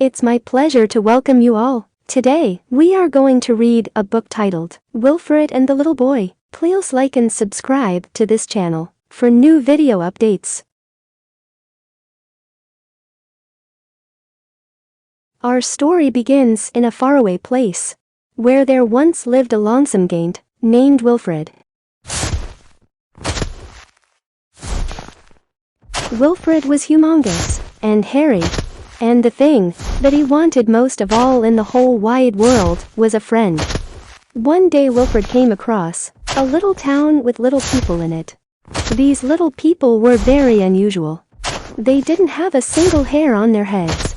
It's my pleasure to welcome you all. Today, we are going to read a book titled Wilfred and the Little Boy. Please like and subscribe to this channel for new video updates. Our story begins in a faraway place, where there once lived a lonesome Gaint named Wilfred. Wilfred was humongous and hairy, and the thing that he wanted most of all in the whole wide world was a friend. One day Wilfred came across a little town with little people in it. These little people were very unusual. They didn't have a single hair on their heads.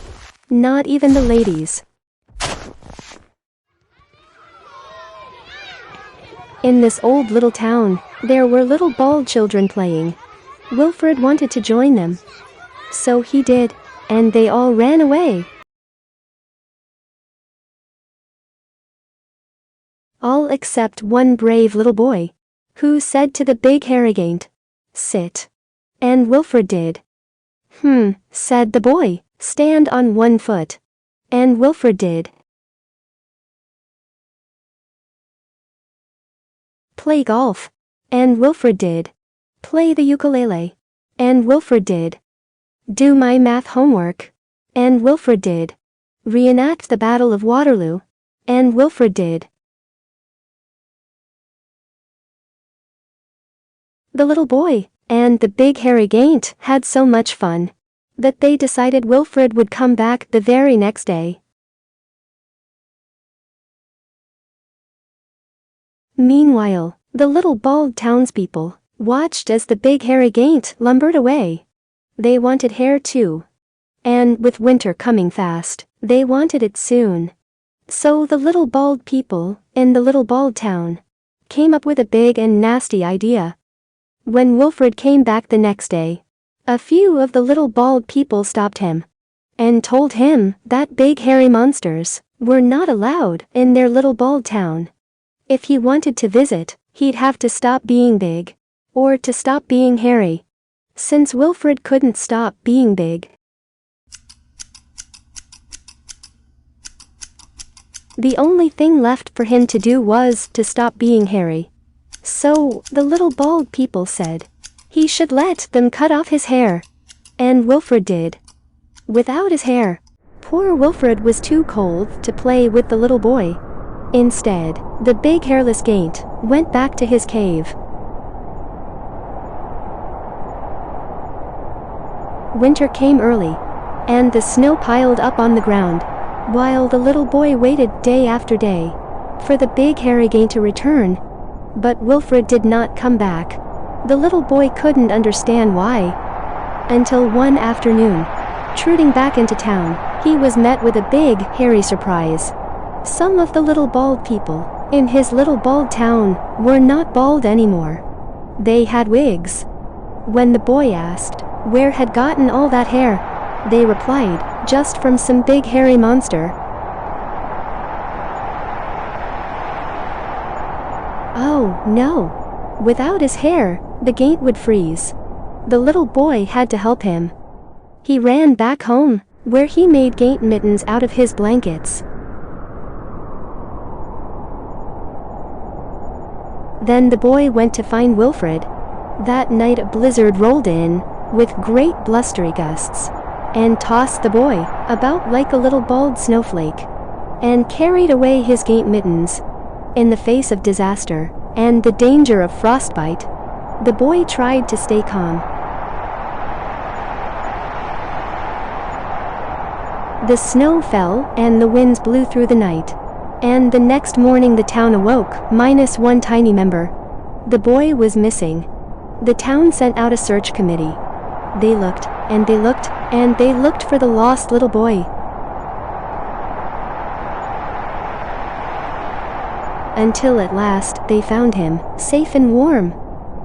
Not even the ladies. In this old little town, there were little bald children playing. Wilfred wanted to join them. So he did, and they all ran away. All except one brave little boy, who said to the big hairy Gaint, "Sit." And Wilfred did. Said the boy, "Stand on one foot." And Wilfred did. Play golf. And Wilfred did. Play the ukulele. And Wilfred did. Do my math homework. And Wilfred did. Reenact the Battle of Waterloo. And Wilfred did. The little boy and the big hairy Gaint had so much fun that they decided Wilfred would come back the very next day. Meanwhile, the little bald townspeople watched as the big hairy Gaint lumbered away. They wanted hair too. And with winter coming fast, they wanted it soon. So the little bald people in the little bald town came up with a big and nasty idea. When Wilfred came back the next day, a few of the little bald people stopped him and told him that big hairy monsters were not allowed in their little bald town. If he wanted to visit, he'd have to stop being big, or to stop being hairy, since Wilfred couldn't stop being big. The only thing left for him to do was to stop being hairy. So, the little bald people said he should let them cut off his hair. And Wilfred did. Without his hair, poor Wilfred was too cold to play with the little boy. Instead, the big hairless Gaint went back to his cave. Winter came early, and the snow piled up on the ground, while the little boy waited day after day for the big hairy Gaint to return. But Wilfred did not come back. The little boy couldn't understand why. Until one afternoon, trudging back into town, he was met with a big, hairy surprise. Some of the little bald people in his little bald town were not bald anymore. They had wigs. When the boy asked where had gotten all that hair, they replied, "Just from some big hairy monster." Oh, no. Without his hair, the Gaint would freeze. The little boy had to help him. He ran back home, where he made Gaint mittens out of his blankets. Then the boy went to find Wilfred. That night a blizzard rolled in, with great blustery gusts, and tossed the boy about like a little bald snowflake, and carried away his Gaint mittens. In the face of disaster and the danger of frostbite, the boy tried to stay calm. The snow fell and the winds blew through the night, and the next morning the town awoke, minus one tiny member. The boy was missing. The town sent out a search committee. They looked, and they looked, and they looked for the lost little boy. Until at last they found him, safe and warm.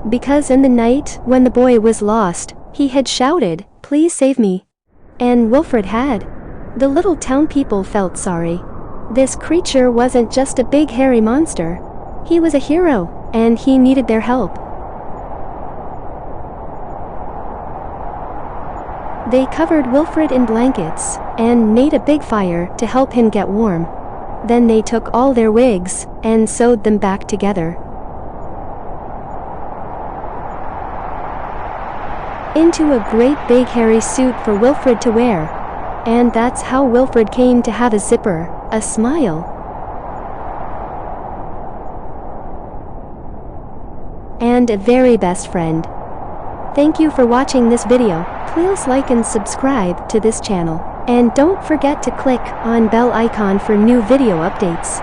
Because in the night when the boy was lost, he had shouted, "Please save me." And Wilfred had. The little town people felt sorry. This creature wasn't just a big hairy monster. He was a hero, and he needed their help. They covered Wilfred in blankets and made a big fire to help him get warm. Then they took all their wigs and sewed them back together into a great big hairy suit for Wilfred to wear. And that's how Wilfred came to have a zipper, a smile, and a very best friend. Thank you for watching this video. Please like and subscribe to this channel. And don't forget to click on bell icon for new video updates.